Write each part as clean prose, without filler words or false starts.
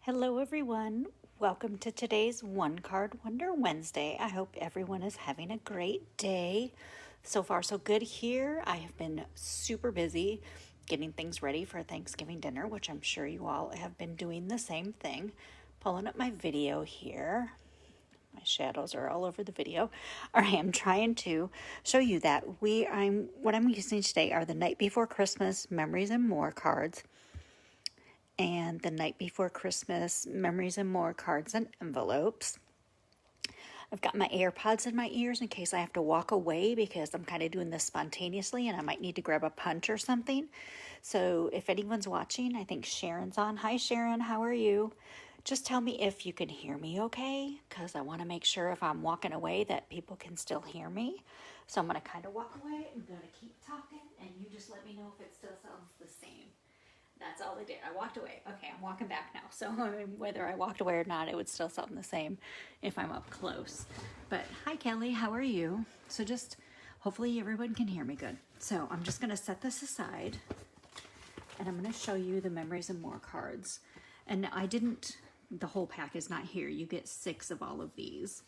Hello everyone. Welcome to today's One Card Wonder Wednesday. I hope everyone is having a great day. So far so good here. I have been super busy getting things ready for Thanksgiving dinner, which I'm sure you all have been doing the same thing. Pulling up my video here. My shadows are all over the video. All right, I'm trying to show you that what I'm using today are the Night Before Christmas Memories and More cards and the Night Before Christmas Memories and More cards and envelopes. I've got my AirPods in my ears in case I have to walk away because I'm kind of doing this spontaneously and I might need to grab a punch or something. So if anyone's watching, I think Sharon's on. Hi Sharon, how are you? Just tell me if you can hear me okay, because I want to make sure if I'm walking away that people can still hear me. So I'm going to kind of walk away. I'm going to keep talking and you just let me know if it still sounds the same. That's all I did. I walked away. Okay, I'm walking back now. So whether I walked away or not, it would still sound the same if I'm up close. But hi, Kelly. How are you? So just hopefully everyone can hear me good. So I'm just going to set this aside and I'm going to show you the Memories and More cards. And the whole pack is not here. You get 6 of all of these.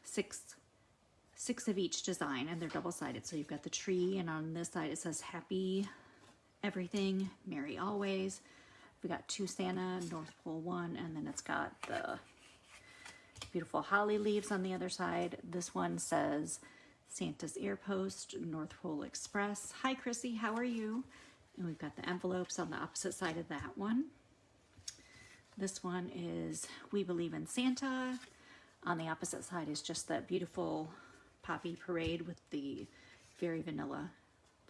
Six of each design, and they're double-sided. So you've got the tree, and on this side it says Happy Everything, Merry Always. We got 2 Santa, North Pole 1, and then it's got the beautiful holly leaves on the other side. This one says Santa's Ear Post, North Pole Express. Hi Chrissy, how are you? And we've got the envelopes on the opposite side of that one. This one is We Believe in Santa. On the opposite side is just that beautiful poppy parade with the very vanilla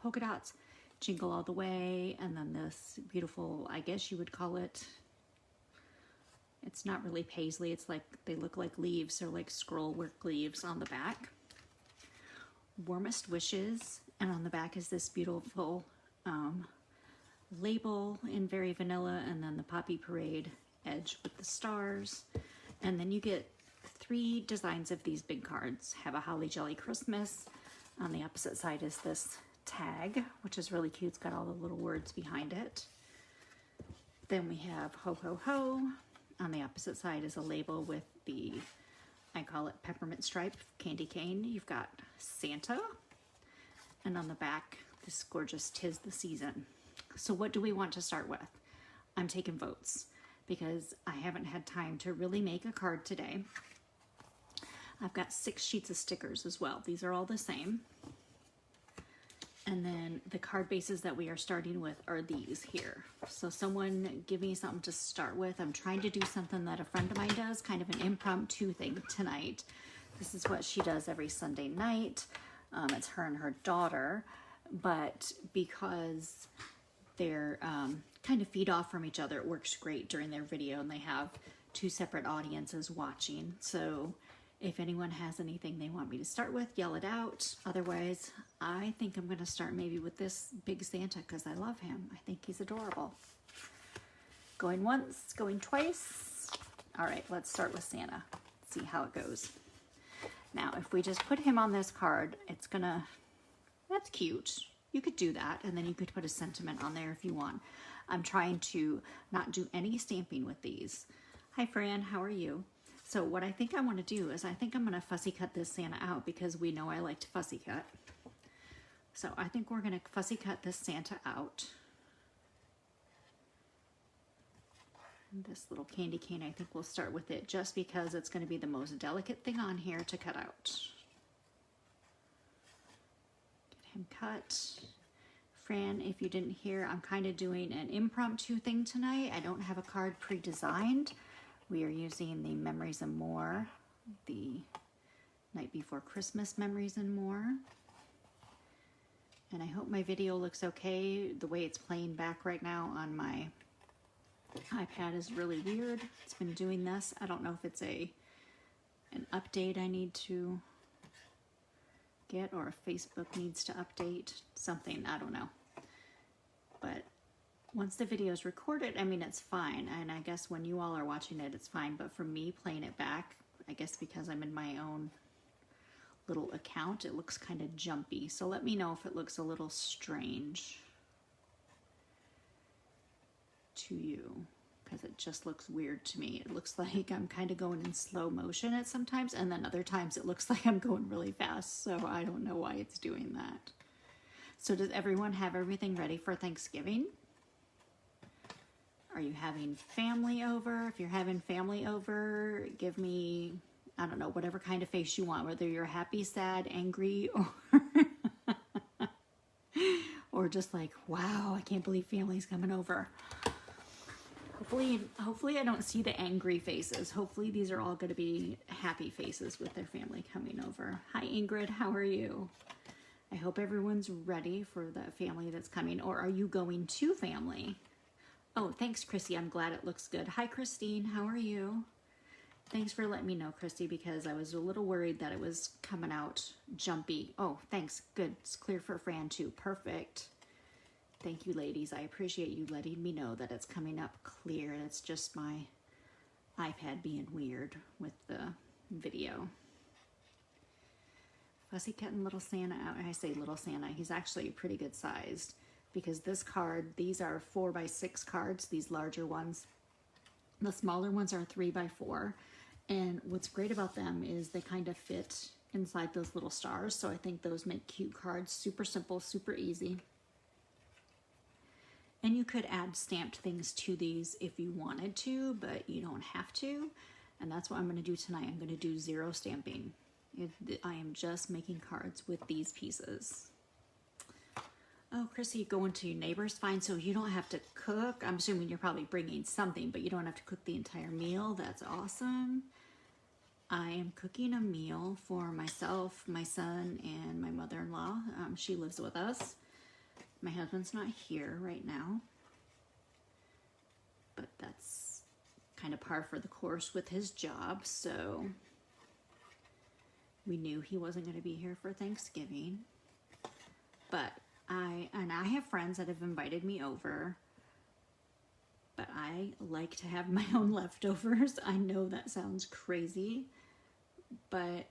polka dots. Jingle All the Way, and then this beautiful, I guess you would call it, it's not really paisley, it's like, they look like leaves, they're like scroll work leaves on the back. Warmest Wishes, and on the back is this beautiful label in very vanilla, and then the poppy parade edge with the stars. And then you get 3 designs of these big cards. Have a Holly Jolly Christmas. On the opposite side is this tag, which is really cute. It's got all the little words behind it. Then we have Ho Ho Ho. On the opposite side is a label with the, I call it peppermint stripe candy cane. You've got Santa. And on the back, this gorgeous 'Tis the Season. So what do we want to start with? I'm taking votes because I haven't had time to really make a card today. I've got 6 sheets of stickers as well. These are all the same. And then the card bases that we are starting with are these here. So someone give me something to start with. I'm trying to do something that a friend of mine does, kind of an impromptu thing tonight. This is what she does every Sunday night. It's her and her daughter, but because they're kind of feed off from each other, it works great during their video, and they have 2 separate audiences watching. So if anyone has anything they want me to start with, yell it out. Otherwise, I think I'm going to start maybe with this big Santa because I love him. I think he's adorable. Going once, going twice. All right, let's start with Santa. See how it goes. Now, if we just put him on this card, it's gonna, that's cute. You could do that, and then you could put a sentiment on there if you want. I'm trying to not do any stamping with these. Hi, Fran, how are you? So what I think I want to do is I think I'm going to fussy cut this Santa out because we know I like to fussy cut. So I think we're going to fussy cut this Santa out. And this little candy cane, I think we'll start with it just because it's going to be the most delicate thing on here to cut out. Get him cut. Fran, if you didn't hear, I'm kind of doing an impromptu thing tonight. I don't have a card pre-designed. We are using the Memories and More, the Night Before Christmas Memories and More. And I hope my video looks okay. The way it's playing back right now on my iPad is really weird. It's been doing this. I don't know if it's an update I need to get or if Facebook needs to update something. I don't know. But once the video is recorded, I mean, it's fine. And I guess when you all are watching it, it's fine. But for me, playing it back, I guess because I'm in my own little account, it looks kind of jumpy. So let me know if it looks a little strange to you. because it just looks weird to me. It looks like I'm kind of going in slow motion at sometimes, and then other times it looks like I'm going really fast. So I don't know why it's doing that. So does everyone have everything ready for Thanksgiving? Are you having family over? If you're having family over, give me, I don't know, whatever kind of face you want, whether you're happy, sad, angry, or just like, wow, I can't believe family's coming over. Hopefully I don't see the angry faces. Hopefully these are all going to be happy faces with their family coming over. Hi Ingrid, how are you? I hope everyone's ready for the family that's coming. Or are you going to family? Oh, thanks Chrissy. I'm glad it looks good. Hi Christine, how are you? Thanks for letting me know, Christy, because I was a little worried that it was coming out jumpy. Oh, thanks. Good. It's clear for Fran too. Perfect. Thank you, ladies. I appreciate you letting me know that it's coming up clear. It's just my iPad being weird with the video. Fussy Kitten Little Santa out. I say Little Santa. He's actually pretty good sized because this card, these are 4x6 cards, these larger ones. The smaller ones are 3x4. And what's great about them is they kind of fit inside those little stars. So I think those make cute cards. Super simple, super easy. And you could add stamped things to these if you wanted to, but you don't have to. And that's what I'm going to do tonight. I'm going to do 0 stamping. I am just making cards with these pieces. Oh, Chrissy, going to your neighbors, fine. So you don't have to cook. I'm assuming you're probably bringing something, but you don't have to cook the entire meal. That's awesome. I am cooking a meal for myself, my son, and my mother-in-law. She lives with us. My husband's not here right now, but that's kind of par for the course with his job, so we knew he wasn't going to be here for Thanksgiving. But I have friends that have invited me over, but I like to have my own leftovers. I know that sounds crazy, but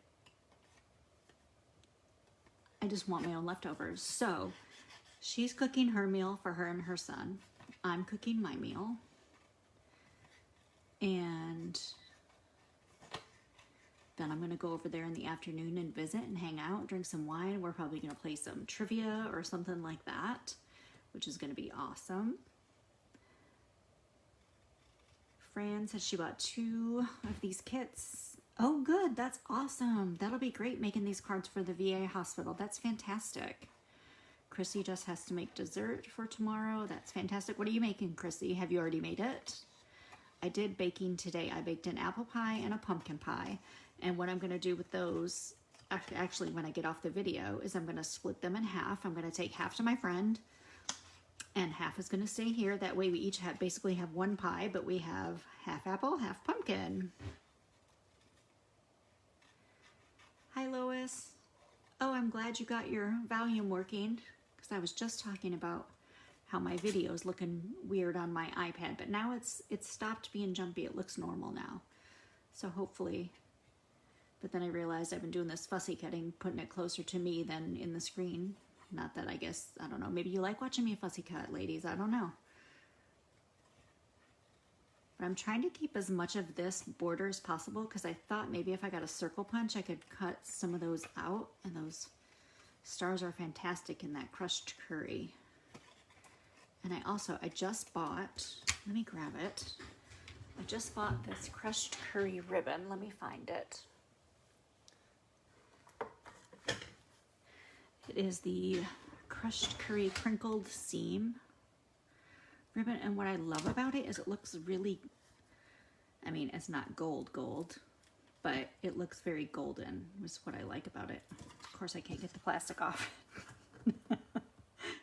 I just want my own leftovers. So she's cooking her meal for her and her son. I'm cooking my meal. And then I'm going to go over there in the afternoon and visit and hang out, drink some wine. We're probably going to play some trivia or something like that, which is going to be awesome. Fran said she bought 2 of these kits. Oh, good. That's awesome. That'll be great making these cards for the VA hospital. That's fantastic. Chrissy just has to make dessert for tomorrow. That's fantastic. What are you making, Chrissy? Have you already made it? I did baking today. I baked an apple pie and a pumpkin pie. And what I'm going to do with those, actually when I get off the video, is I'm going to split them in half. I'm going to take half to my friend and half is going to stay here. That way we each basically have 1 pie, but we have half apple, half pumpkin. Hi, Lois. Oh, I'm glad you got your volume working, because I was just talking about how my video is looking weird on my iPad, but now it's stopped being jumpy. It looks normal now. So hopefully, but then I realized I've been doing this fussy cutting, putting it closer to me than in the screen. Not that I guess, I don't know, maybe you like watching me fussy cut, ladies, I don't know. But I'm trying to keep as much of this border as possible because I thought maybe if I got a circle punch, I could cut some of those out, and those stars are fantastic in that crushed curry. And I just bought, let me grab it. I just bought this crushed curry ribbon. Let me find it. It is the crushed curry crinkled seam ribbon, and what I love about it is it looks really, I mean, it's not gold, but it looks very golden, is what I like about it. Of course, I can't get the plastic off.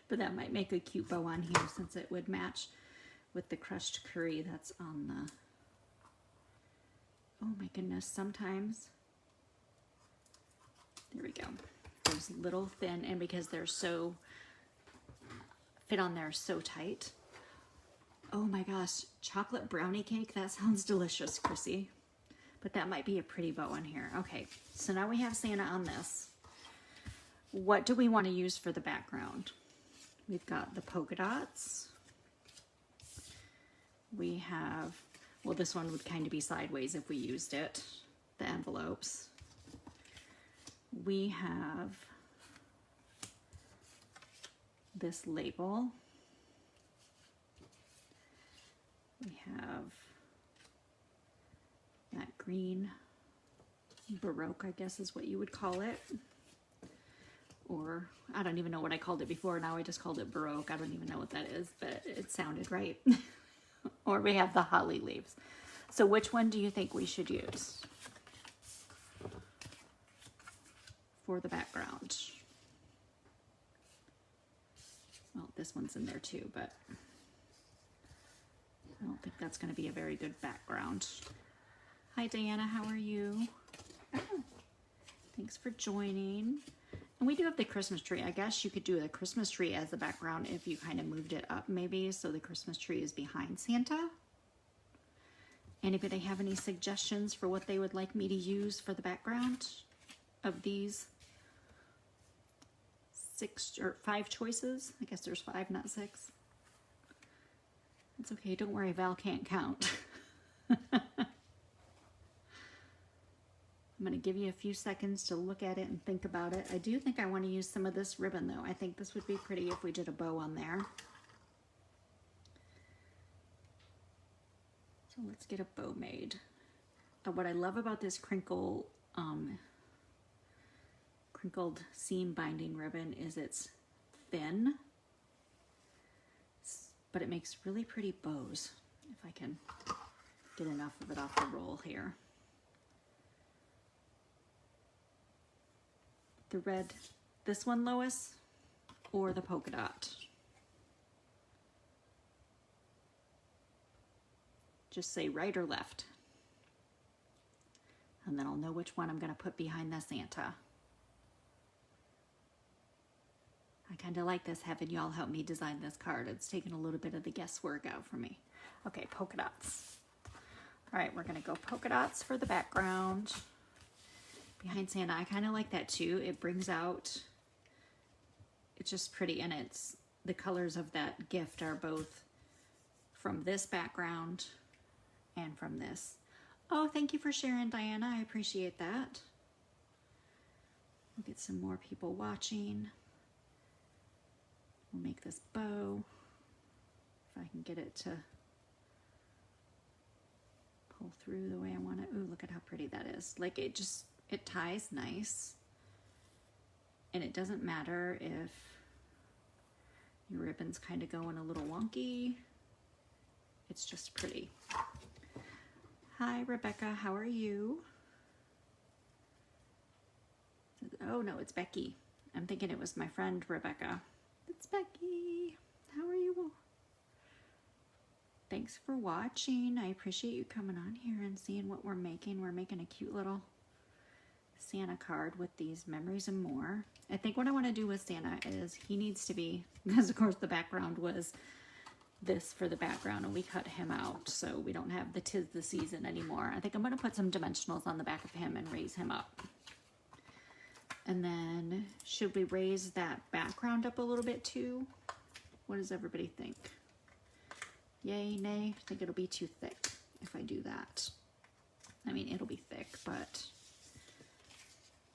But that might make a cute bow on here since it would match with the crushed curry that's on the, oh my goodness, sometimes, there we go. Those little thin, and because they're so, fit on there so tight. Oh my gosh, chocolate brownie cake, that sounds delicious, Chrissy. But that might be a pretty bow on here. Okay, so now we have Santa on this. What do we want to use for the background? We've got the polka dots. We have, well, this one would kind of be sideways if we used it, the envelopes. We have this label. We have that green Baroque, I guess is what you would call it. Or I don't even know what I called it before. Now I just called it Baroque. I don't even know what that is, but it sounded right. Or we have the holly leaves. So which one do you think we should use for the background? Well, this one's in there too, but I don't think that's going to be a very good background. Hi, Diana. How are you? Thanks for joining. And we do have the Christmas tree. I guess you could do the Christmas tree as the background if you kind of moved it up maybe, so the Christmas tree is behind Santa. Anybody have any suggestions for what they would like me to use for the background of these 6 or 5 choices? I guess there's 5, not 6. It's okay, don't worry, Val can't count. I'm going to give you a few seconds to look at it and think about it. I do think I want to use some of this ribbon though. I think this would be pretty if we did a bow on there. So let's get a bow made. What I love about this crinkled seam binding ribbon is it's thin, but it makes really pretty bows. If I can get enough of it off the roll here. The red, this one, Lois, or the polka dot? Just say right or left. And then I'll know which one I'm going to put behind the Santa. I kind of like this, having y'all help me design this card. It's taken a little bit of the guesswork out for me. Okay, polka dots. All right, we're going to go polka dots for the background. Behind Santa, I kind of like that too. It brings out, it's just pretty, and it's, the colors of that gift are both from this background and from this. Oh, thank you for sharing, Diana. I appreciate that. We'll get some more people watching. We'll make this bow. If I can get it to pull through the way I want it. Ooh, look at how pretty that is. Like it just, it ties nice, and it doesn't matter if your ribbon's kind of going a little wonky. It's just pretty. Hi, Rebecca. How are you? Oh, no, it's Becky. I'm thinking it was my friend, Rebecca. It's Becky. How are you? Thanks for watching. I appreciate you coming on here and seeing what we're making. We're making a cute little Santa card with these memories and more. I think what I want to do with Santa is he needs to be, because of course the background was this for the background and we cut him out, so we don't have the 'tis the season anymore. I think I'm going to put some dimensionals on the back of him and raise him up. And then should we raise that background up a little bit too? What does everybody think? Yay, nay? I think it'll be too thick if I do that. I mean, it'll be thick, but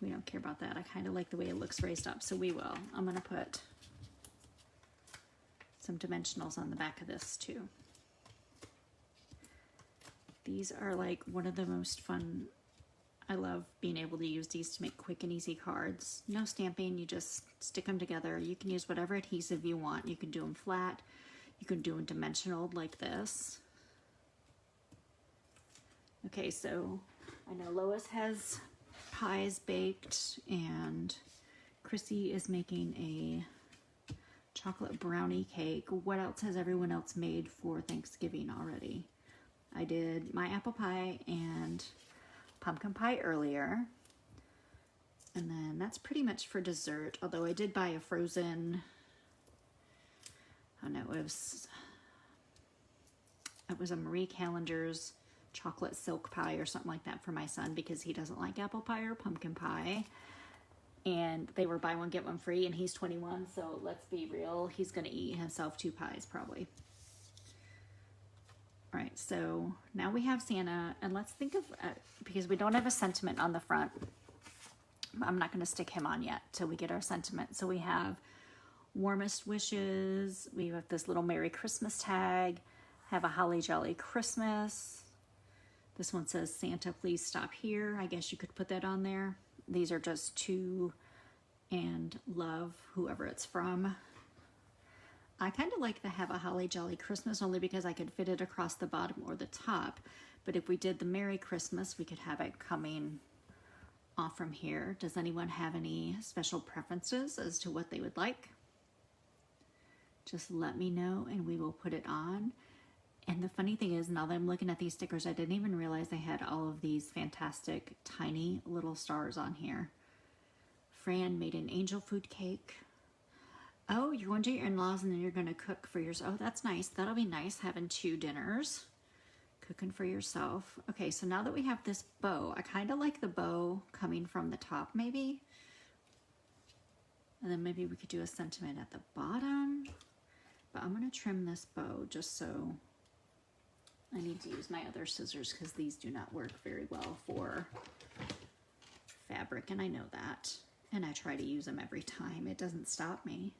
we don't care about that. I kind of like the way it looks raised up, so we will. I'm going to put some dimensionals on the back of this too. These are like one of the most fun. I love being able to use these to make quick and easy cards. No stamping, you just stick them together. You can use whatever adhesive you want. You can do them flat. You can do them dimensional like this. Okay, so I know Lois has pies baked and Chrissy is making a chocolate brownie cake. What else has everyone else made for Thanksgiving already? I did my apple pie and pumpkin pie earlier. And then that's pretty much for dessert, although I did buy a frozen, I don't know, it was a Marie Callender's chocolate silk pie or something like that for my son because he doesn't like apple pie or pumpkin pie. And they were buy one, get one free, and he's 21, so let's be real, he's going to eat himself 2 pies probably. So now we have Santa, and let's think of, because we don't have a sentiment on the front, I'm not going to stick him on yet till we get our sentiment. So we have warmest wishes. We have this little Merry Christmas tag. Have a holly jolly Christmas. This one says Santa, please stop here. I guess you could put that on there. These are just to and love whoever it's from. I kind of like the have a holly jolly Christmas only because I could fit it across the bottom or the top. But if we did the Merry Christmas, we could have it coming off from here. Does anyone have any special preferences as to what they would like? Just let me know and we will put it on. And the funny thing is, now that I'm looking at these stickers, I didn't even realize they had all of these fantastic tiny little stars on here. Fran made an angel food cake. Oh, you're going to your in-laws and then you're going to cook for yourself. Oh, that's nice. That'll be nice having 2 dinners. Cooking for yourself. Okay, so now that we have this bow, I kind of like the bow coming from the top maybe. And then maybe we could do a sentiment at the bottom. But I'm going to trim this bow just so I need to use my other scissors because these do not work very well for fabric, and I know that. And I try to use them every time. It doesn't stop me.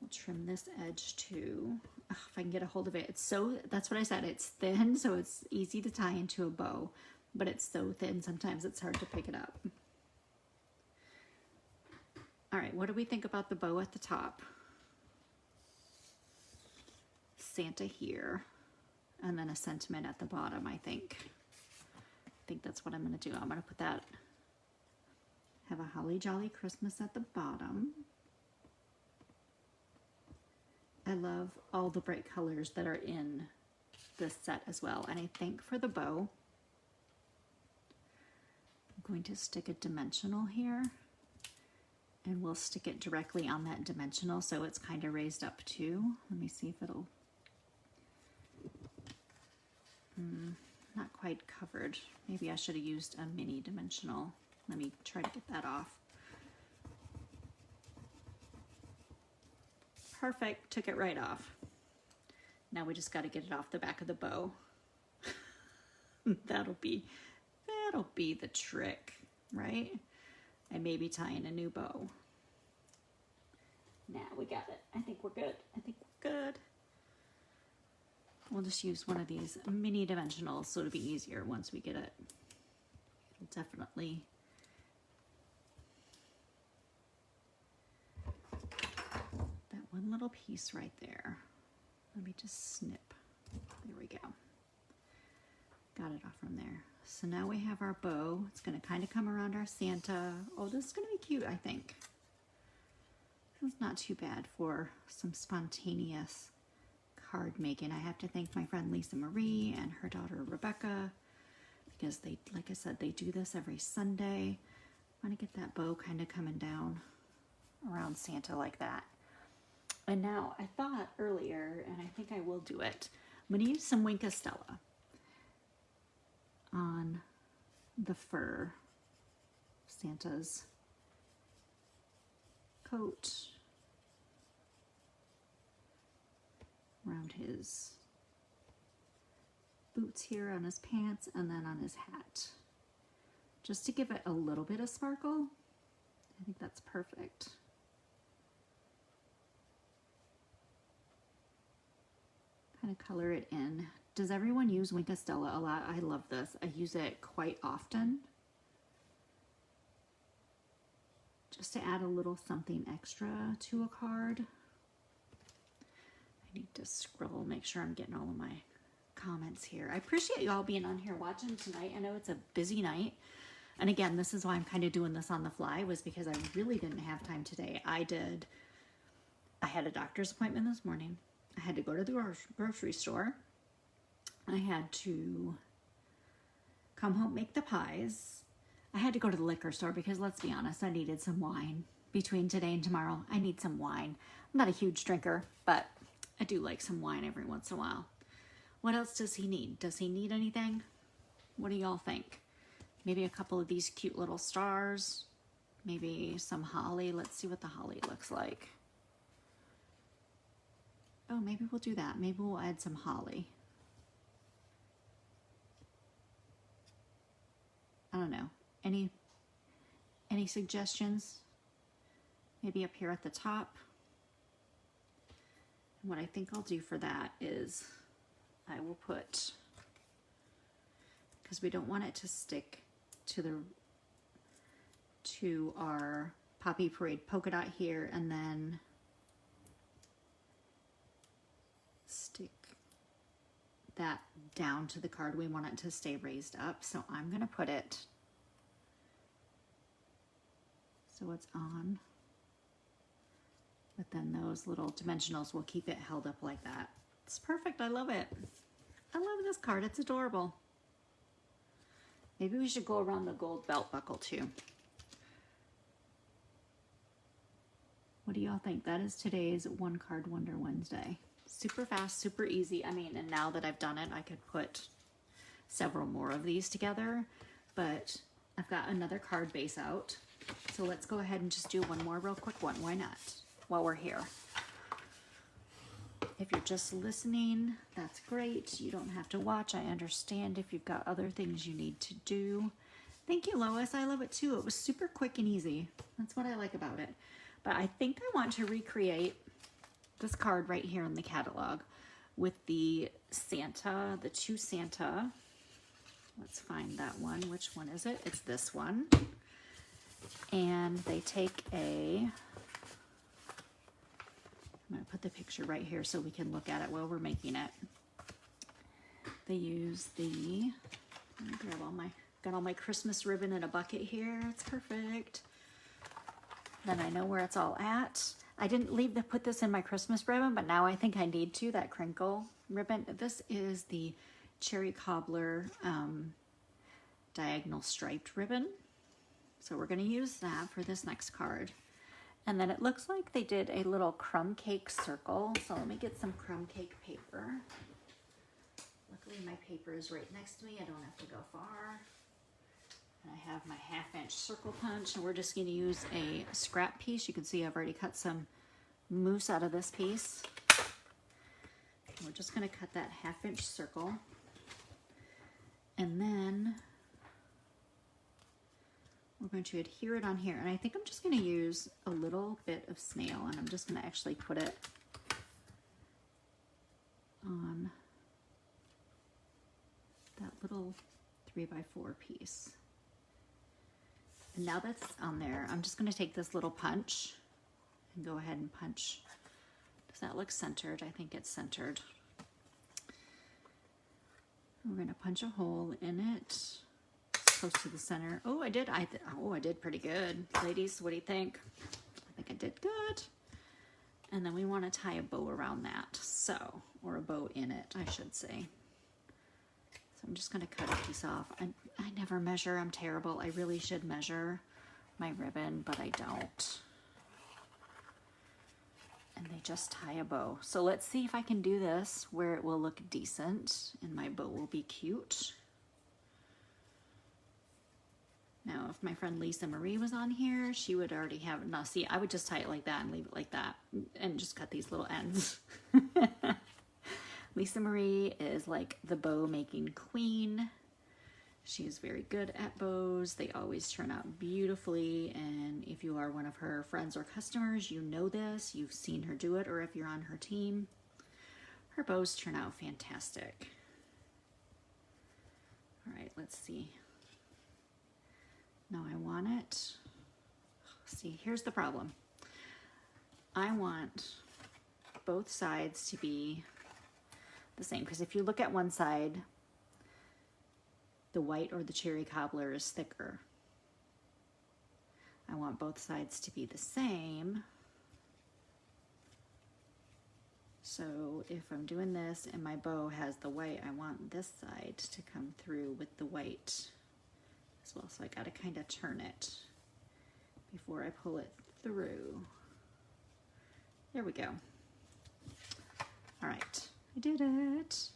We'll trim this edge too. Ugh, if I can get a hold of it. It's so, that's what I said, it's thin, so it's easy to tie into a bow, but it's so thin sometimes it's hard to pick it up. All right, what do we think about the bow at the top? Santa here, and then a sentiment at the bottom, I think. I think that's what I'm going to do. I'm going to put that, have a holly jolly Christmas at the bottom. I love all the bright colors that are in this set as well. And I think for the bow, I'm going to stick a dimensional here, and we'll stick it directly on that dimensional so it's kind of raised up too. Let me see if it'll, not quite covered. Maybe I should have used a mini dimensional. Let me try to get that off. Perfect, took it right off. Now we just got to get it off the back of the bow. That'll be the trick, right? I may be tying a new bow. Now we got it. I think we're good. I think we're good. We'll just use one of these mini dimensionals so it'll be easier once we get it. It'll definitely that one little piece right there. Let me just snip. There we go. Got it off from there. So now we have our bow. It's going to kind of come around our Santa. Oh, this is going to be cute, I think. This is not too bad for some spontaneous card making. I have to thank my friend Lisa Marie and her daughter Rebecca because they, like I said, they do this every Sunday. I want to get that bow kind of coming down around Santa like that. And now I thought earlier, and I think I will do it, I'm going to use some Wink of Stella on the fur, Santa's coat, around his boots here, on his pants, and then on his hat. Just to give it a little bit of sparkle. I think that's perfect. Kind of color it in. Does everyone use Wink of Stella a lot? I love this. I use it quite often. Just to add a little something extra to a card. I need to scroll, make sure I'm getting all of my comments here. I appreciate you all being on here watching tonight. I know it's a busy night. And again, this is why I'm kind of doing this on the fly, was because I really didn't have time today. I had a doctor's appointment this morning. I had to go to the grocery store. I had to come home, make the pies. I had to go to the liquor store because, let's be honest, I needed some wine. Between today and tomorrow, I need some wine. I'm not a huge drinker, but I do like some wine every once in a while. What else does he need? Does he need anything? What do y'all think? Maybe a couple of these cute little stars. Maybe some holly. Let's see what the holly looks like. Oh, maybe we'll do that. Maybe we'll add some holly. I don't know. Any suggestions? Maybe up here at the top. And what I think I'll do for that is I will put, because we don't want it to stick to our Poppy Parade polka dot here, and then stick that down to the card. We want it to stay raised up, so I'm going to put it so it's on, but then those little dimensionals will keep it held up like that. It's perfect. I love it. I love this card. It's adorable. Maybe we should go around the gold belt buckle too. What do y'all think? That is today's One Card Wonder Wednesday. Super fast, super easy. I mean, and now that I've done it, I could put several more of these together, but I've got another card base out. So let's go ahead and just do one more real quick one. Why not? While we're here. If you're just listening, that's great. You don't have to watch. I understand if you've got other things you need to do. Thank you, Lois. I love it too. It was super quick and easy. That's what I like about it. But I think I want to recreate this card right here in the catalog with the Santa, the two Santa. Let's find that one. Which one is it? It's this one. And they take a, I'm going to put the picture right here so we can look at it while we're making it. They use the, let me grab got all my Christmas ribbon in a bucket here. It's perfect. Then I know where it's all at. I didn't put this in my Christmas ribbon, but now I think I need to, that crinkle ribbon. This is the Cherry Cobbler diagonal striped ribbon. So we're going to use that for this next card. And then it looks like they did a little crumb cake circle. So let me get some crumb cake paper. Luckily my paper is right next to me. I don't have to go far. And I have my 1/2-inch circle punch, and we're just going to use a scrap piece. You can see I've already cut some mousse out of this piece. We're just going to cut that 1/2-inch circle. And then we're going to adhere it on here. And I think I'm just going to use a little bit of snail, and I'm just going to actually put it on that little 3x4 piece. And now that's on there, I'm just going to take this little punch and go ahead and punch. Does that look centered? I think it's centered. We're going to punch a hole in it, close to the center. Oh, I did pretty good. Ladies, what do you think? I think I did good. And then we want to tie a bow around that. So, or a bow in it, I should say. So I'm just going to cut a piece off. I never measure. I'm terrible. I really should measure my ribbon, but I don't. And they just tie a bow. So let's see if I can do this where it will look decent and my bow will be cute. Now, if my friend Lisa Marie was on here, she would already have, now see, I would just tie it like that and leave it like that and just cut these little ends. Lisa Marie is like the bow making queen. She is very good at bows. They always turn out beautifully. And if you are one of her friends or customers, you know this. You've seen her do it, or if you're on her team, her bows turn out fantastic. All right, let's see. Now I want it. See, here's the problem. I want both sides to be the same, because if you look at one side, the white or the cherry cobbler is thicker. I want both sides to be the same. So if I'm doing this and my bow has the white, I want this side to come through with the white as well. So I gotta kind of turn it before I pull it through. There we go. All right, I did it.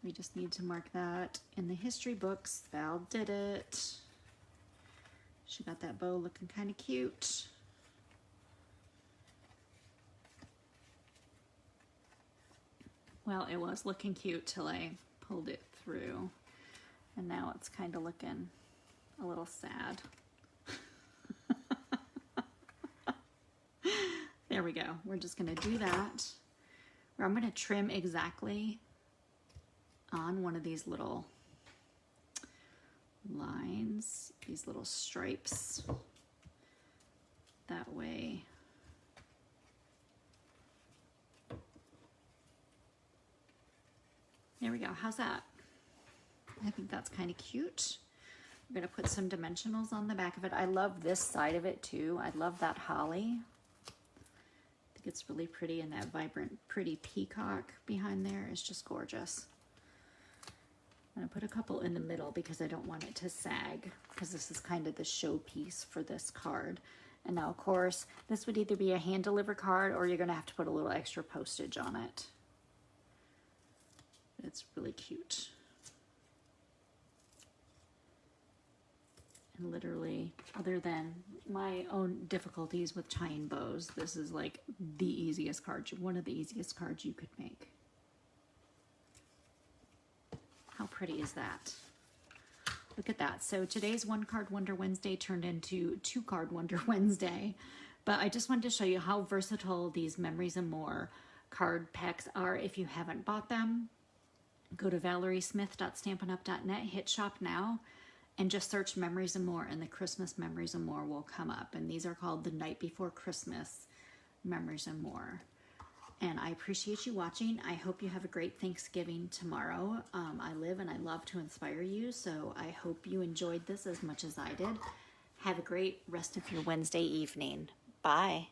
We just need to mark that in the history books. Val did it. She got that bow looking kind of cute. Well, it was looking cute till I pulled it through, and now it's kind of looking a little sad. There we go. We're just going to do that. Where I'm going to trim exactly on one of these little lines, these little stripes. That way there we go. How's that? I think that's kind of cute. I'm going to put some dimensionals on the back of it. I love this side of it too. I love that holly. I think it's really pretty, and that vibrant, pretty peacock behind there is just gorgeous. I'm going to put a couple in the middle because I don't want it to sag, because this is kind of the showpiece for this card. And now, of course, this would either be a hand-delivered card or you're going to have to put a little extra postage on it. It's really cute. And literally, other than my own difficulties with tying bows, this is like the easiest card, one of the easiest cards you could make. How pretty is that? Look at that. So today's One Card Wonder Wednesday turned into Two Card Wonder Wednesday. But I just wanted to show you how versatile these Memories and More card packs are. If you haven't bought them, go to valeriesmith.stampinup.net, hit shop now, and just search Memories and More, and the Christmas Memories and More will come up. And these are called the Night Before Christmas Memories and More. And I appreciate you watching. I hope you have a great Thanksgiving tomorrow. I live and I love to inspire you, so I hope you enjoyed this as much as I did. Have a great rest of your Wednesday evening. Bye.